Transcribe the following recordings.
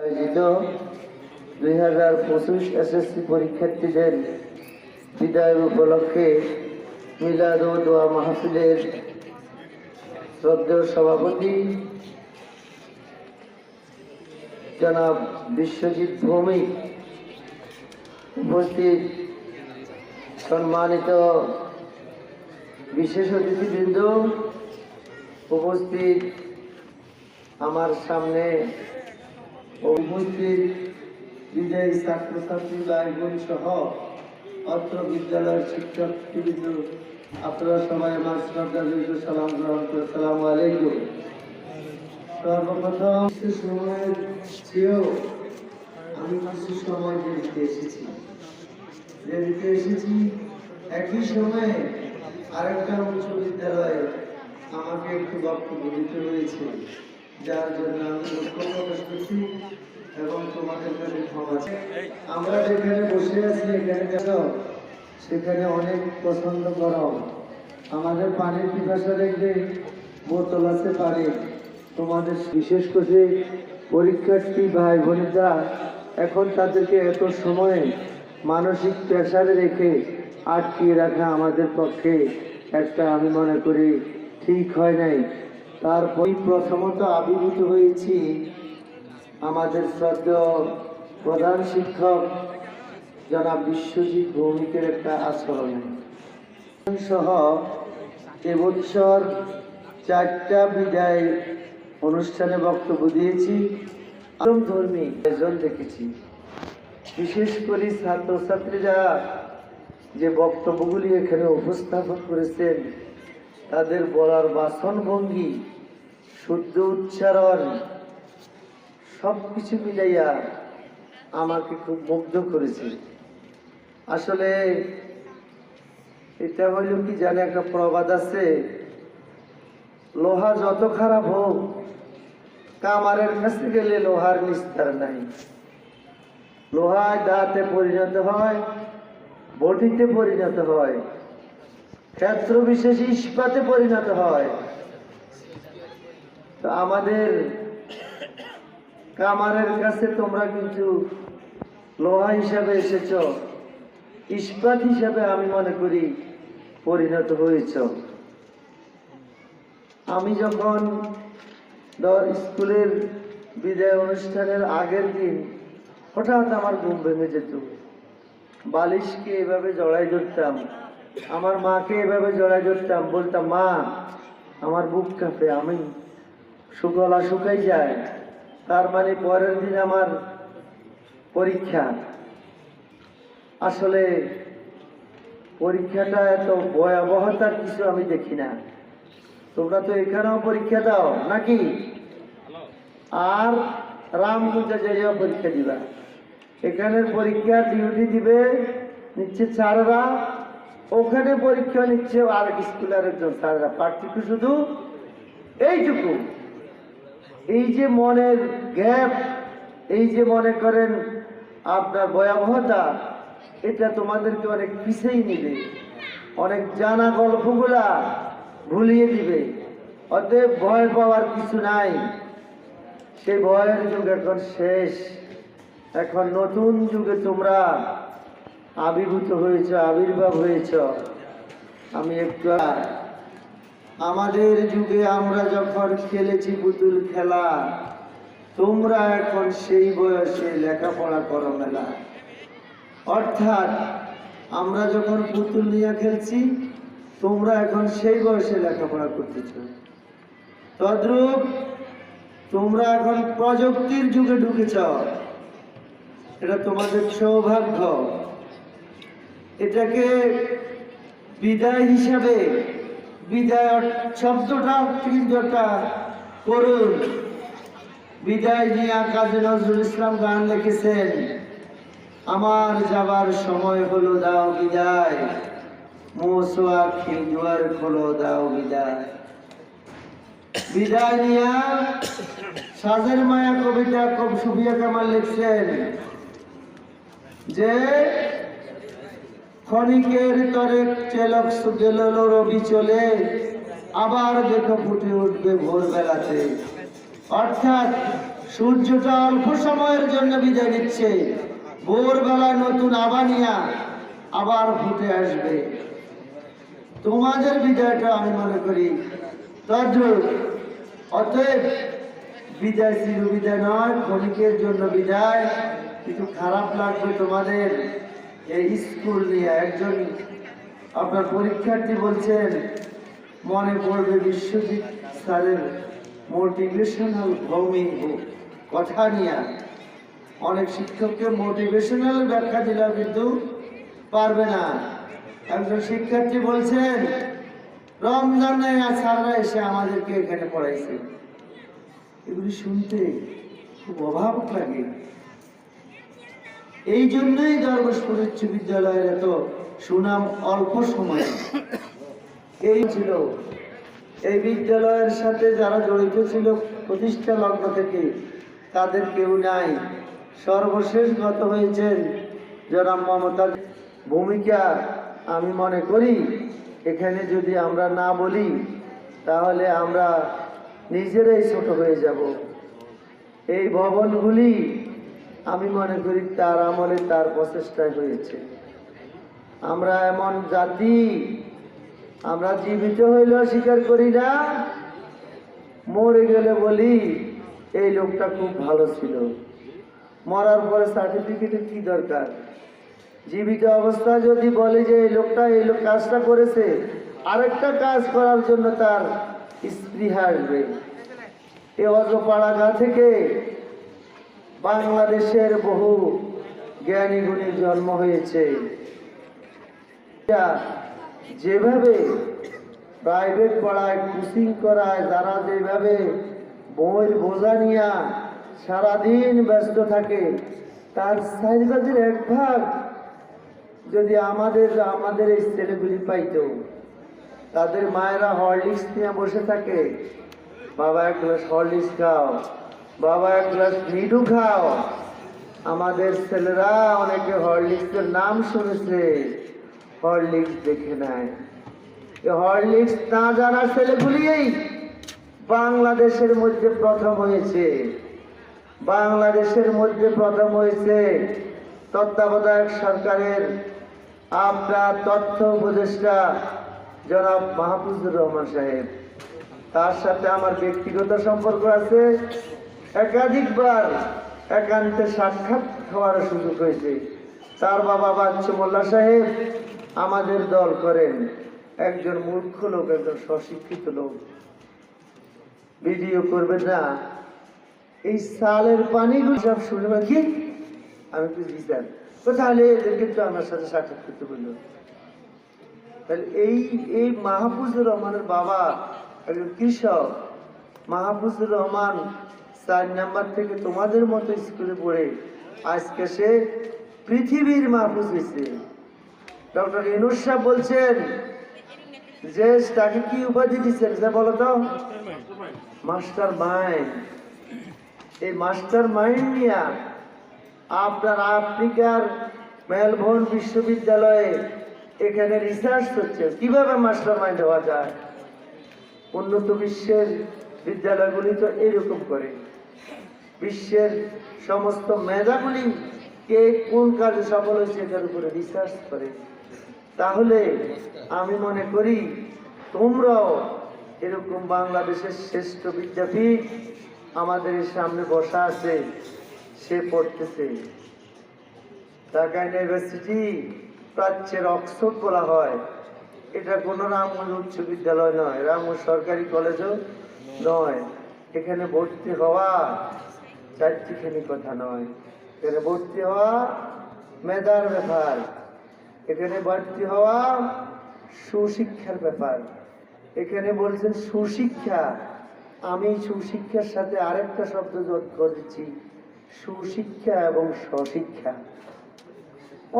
আয়োজিত 2025 এসএসসি পরীক্ষার্থীদের বিদায় উপলক্ষে মিলাদ ও দোয়া মাহফিলের শ্রদ্ধেয় সভাপতি জনাব বিশ্বজিৎ ভৌমিক, উপস্থিত সম্মানিত বিশেষ অতিথিবৃন্দ, উপস্থিত আমার সামনে উপস্থিত বিদায়ী ছাত্রছাত্রী ভাই বোন সহ অত্র বিদ্যালয়ের শিক্ষকবৃন্দ, আপনারা সবাই আমার শ্রদ্ধাযুক্ত সালাম গ্রহণ করে আসসালামু আলাইকুম। সর্বপ্রথম কিছু সময়ের চেয়েও আমি কিছু সময় দেরিতে এসেছি। একই সময়ে আরেকটা উচ্চ বিদ্যালয়ে আমাকে একটু বক্তব্য দিতে হয়েছে, যার জন্য আমি দুঃখ প্রকাশ করছি এবং তোমাদের কাছে ক্ষমা চাই। আমরা যেখানে বসে আছি এখানে দেখো, সেখানে অনেক পছন্দ করো। আমাদের পানির পিপাসা দেখবে, বোতল আছে পানি। তোমাদের বিশেষ করে পরীক্ষার্থী ভাই বোনেরা এখন তাদেরকে এত সময়ে মানসিক প্রেসারে রেখে আটকিয়ে রাখা আমাদের পক্ষে একটা, আমি মনে করি, ঠিক হয় নাই। তারপর প্রথমত আবির্ভূত হয়েছি আমাদের শ্রদ্ধেয় প্রধান শিক্ষক জনাব বিশ্বজিৎ ভৌমিকের একটা আচরণে সহ এবছর 4টা বিদায় অনুষ্ঠানে বক্তব্য দিয়েছি। ধর্মী আয়োজন দেখেছি, বিশেষ করে ছাত্রছাত্রীরা যে বক্তব্যগুলি এখানে উপস্থাপন করেছেন, তাদের বলার বাচনভঙ্গি, শুদ্ধ উচ্চারণ, সব কিছু মিলাইয়া আমাকে খুব মুগ্ধ করেছে। আসলে এটা হইল কি জানে, একটা প্রবাদ আছে, লোহা যত খারাপ হোক, কামারের কাছে গেলে লোহার নিস্তার নাই। লোহায় দাঁতে পরিণত হয়, বটিতে পরিণত হয়, ক্ষেত্র বিশেষ ইস্পাতে পরিণত হয়। তো আমাদের কামারের কাছে তোমরা কিন্তু লোহা হিসাবে এসেছ, ইস্পাত হিসাবে আমি মনে করি পরিণত হয়েছ। আমি যখন স্কুলের বিদায় অনুষ্ঠানের আগের দিন হঠাৎ আমার ঘুম ভেঙে যেত, বালিশকে এভাবে জড়াই ধরতাম, আমার মাকে এভাবে জড়াই ধরতাম, বলতাম, মা আমার বুক কাঁপে, আমি গলা শুকাই যায়। তার মানে পরের দিন আমার পরীক্ষা। আসলে পরীক্ষাটা এত ভয়াবহতার কিছু আমি দেখি না। তোমরা তো এখানেও পরীক্ষা দাও নাকি? আর রামগঞ্জে যাইয়া পরীক্ষা দিবা। এখানের পরীক্ষা ডিউটি দিবে নিচ্ছে স্যাররা, ওখানে পরীক্ষা নিচ্ছে আরেক স্কুলের একজন স্যাররা। পার্থক্য শুধু এইটুকু, এই যে মনের গ্যাপ, এই যে মনে করেন আপনার ভয়াবহতা, এটা তোমাদেরকে অনেক পিছিয়ে নিবে, অনেক জানা গল্পগুলা ভুলিয়ে দিবে। অতএব ভয় পাওয়ার কিছু নাই, সেই ভয়ের যুগ এখন শেষ। এখন নতুন যুগে তোমরা আবির্ভূত হয়েছ, আবির্ভাব হয়েছ। আমি একটু, আমাদের যুগে আমরা যখন খেলেছি পুতুল খেলা, তোমরা এখন সেই বয়সে লেখাপড়া করো মেলা। অর্থাৎ আমরা যখন পুতুল নিয়ে খেলছি, তোমরা এখন সেই বয়সে লেখাপড়া করতেছ। তদ্রূপ তোমরা এখন প্রযুক্তির যুগে ঢুকেছ, এটা তোমাদের সৌভাগ্য। এটাকে বিদায় হিসাবে, বিদায় শব্দটা কিন্তু একটা করুন। বিদায় নিয়ে কাজী নজরুল ইসলাম গান লিখেছেন, আমার যাবার সময় হলো দাও বিদায়, মোসো আখি দুয়ার খোলো দাও বিদায়। বিদায় নিয়া সাজের মায়া কবিতা খুব সুফিয়া কামাল লিখছেন যে, ক্ষণিকের তরে চেলক গেল রবি চলে, আবার দেখো ফুটে উঠবে ভোরবেলাতে। অর্থাৎ সূর্যটা অল্প সময়ের জন্য বিদায় নিচ্ছে, ভোরবেলায় নতুন আবানিয়া আবার ফুটে আসবে। তোমাদের বিদায়টা আমি মনে করি তদ্রূপ। অতএব বিদায় চির বিদায় নয়, ক্ষণিকের জন্য বিদায়। কিন্তু খারাপ লাগবে তোমাদের এই স্কুল নিয়ে। একজন আপনার পরীক্ষার্থী বলছেন মনে পড়বে বিশ্বজিৎ স্যারের মোটিভেশনাল ভূমি কথা নিয়ে। অনেক শিক্ষককে মোটিভেশনাল ব্যাখ্যা দিলেও কিন্তু পারবে না। একজন শিক্ষার্থী বলছেন রমজানে স্যাররা এসে আমাদেরকে এখানে পড়াইছে। এগুলি শুনতে খুব অভাব লাগে। এই জন্যই দরবেশপুর উচ্চ বিদ্যালয়ের এত সুনাম অল্প সময়ে। এই ছিল এই বিদ্যালয়ের সাথে যারা জড়িত ছিল প্রতিষ্ঠা লগ্ন থেকে, তাদের কেউ নাই। সর্বশেষ গত হয়েছেন জনাব মমতাজ। ভূমিকা আমি মনে করি এখানে যদি আমরা না বলি তাহলে আমরা নিজেরাই ছোট হয়ে যাব। এই ভবনগুলি আমি মনে করি তার আমলে তার প্রচেষ্টায় হয়েছে। আমরা এমন জাতি, আমরা জীবিত হইলেও স্বীকার করি না, মরে গেলে বলি এই লোকটা খুব ভালো ছিল। মরার পরে সার্টিফিকেটের কি দরকার? জীবিত অবস্থায় যদি বলে যে এই লোকটা এই কাজটা করেছে, আরেকটা কাজ করার জন্য তার স্পৃহা আসবে। এই অজপাড়াগা থেকে বাংলাদেশের বহু জ্ঞানী গুণী জন্ম হয়েছে। যেভাবে প্রাইভেট পড়ায়, কোচিং করায়, যারা যেভাবে বইয়ের বোঝা নিয়ে সারাদিন ব্যস্ত থাকে, তার 4/1 যদি আমাদের এই ছেলেগুলি পাইতো। তাদের মায়েরা হরলিক্স নিয়ে বসে থাকে, বাবা 1 গ্লাস হরলিক্স খাও, বাবা 1 গ্লাস নিডু খাও। আমাদের ছেলেরা অনেকে হরলিক্সের নাম শুনেছে, হরলিক্স দেখে নেয়। হরলিক্স না জানার ছেলেগুলিই বাংলাদেশের মধ্যে প্রথম হয়েছে। বাংলাদেশের মধ্যে প্রথম হয়েছে তত্ত্বাবধায়ক সরকারের আপনার তথ্য উপদেষ্টা জনাব মাহফুজুর রহমান সাহেব। তার সাথে আমার ব্যক্তিগত সম্পর্ক আছে। একাধিকবার একান্তে সাক্ষাৎ হওয়ার সুযোগ হয়েছে। তার বাবা বাচ্চু মোল্লা সাহেব আমাদের দল করেন। একজন মূর্খ লোক, একজন স্বশিক্ষিত লোক। ভিডিও করবেন না, এই সালের পানিগুলো সব শুনে রাখি। আমি তো দিতাম তাহলে এদেরকে তো আমার সাথে সাক্ষাৎ করতে বললো। তাহলে এই মাহফুজুর রহমানের বাবা একজন কৃষক। মাহফুজুর রহমান 4 নাম্বার থেকে তোমাদের মতো স্কুলে পড়ে আজকে সে পৃথিবীর মাহফুজ হয়েছে। ডক্টর ইউনূস সাহেব বলছেন যে তাকে কি উপাধি দিচ্ছেন বলো তো? Master mind. এই মাস্টার মাইন্ড নিয়ে আপনার আফ্রিকার মেলবোর্ন বিশ্ববিদ্যালয়ে এখানে রিসার্চ হচ্ছে কিভাবে মাস্টার মাইন্ড হওয়া যায়। উন্নত বিশ্বের বিদ্যালয়গুলি তো এইরকম করে। বিশ্বের সমস্ত মেধাগুলি কে কোন কাজে সফল হয়েছে এটার উপরে রিসার্চ করে। তাহলে আমি মনে করি তোমরাও এরকম বাংলাদেশের শ্রেষ্ঠ বিদ্যাপীঠ আমাদের সামনে বসা আছে, সে পড়তেছে। ঢাকা ইউনিভার্সিটি প্রাচ্যের অক্সফোর্ড বলা হয়। এটা কোনো রামগঞ্জ উচ্চ বিদ্যালয় নয়, রামগঞ্জ সরকারি কলেজও নয়। এখানে ভর্তি হওয়া চারটিখানি কথা নয়। এখানে ভর্তি হওয়া মেধার ব্যাপার, এখানে ভর্তি হওয়া সুশিক্ষার ব্যাপার। এখানে বলছেন সুশিক্ষা। আমি সুশিক্ষার সাথে আরেকটা শব্দ যোগ করেছি, সুশিক্ষা এবং স্বশিক্ষা।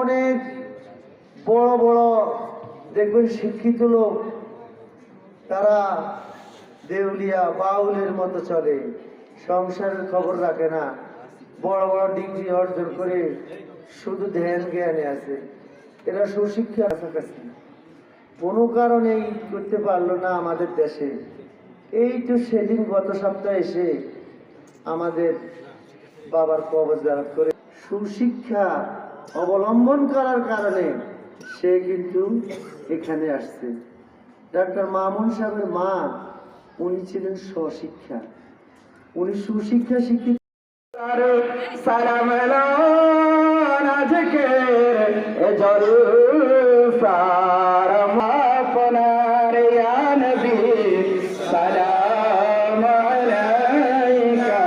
অনেক বড় বড় দেখবেন শিক্ষিত লোক, তারা দেউলিয়া বাউলের মতো চলে, সংসারের খবর রাখে না, বড় বড় ডিগ্রি অর্জন করে শুধু ধ্যান জ্ঞানে আছে। এরা সুশিক্ষা কাছাকাছি কোনো কারণেই করতে পারলো না আমাদের দেশে। এই তো সেদিন গত সপ্তাহে এসে আমাদের বাবার কবর জিয়ারত করে সুশিক্ষা অবলম্বন করার কারণে সে কিন্তু এখানে আসছে। ডাক্তার মামুন সাহেবের মা, উনি ছিলেন স্বশিক্ষা, উনি সুশিক্ষা শিক্ষিত। সালাম আজকে জলসার আপনার ইয়া নবী সালাম আলাইকা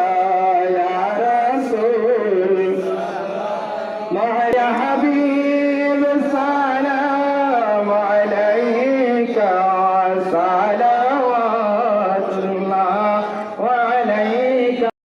ইয়া রাসূল ইয়া হাবিব সালাম আলাইকা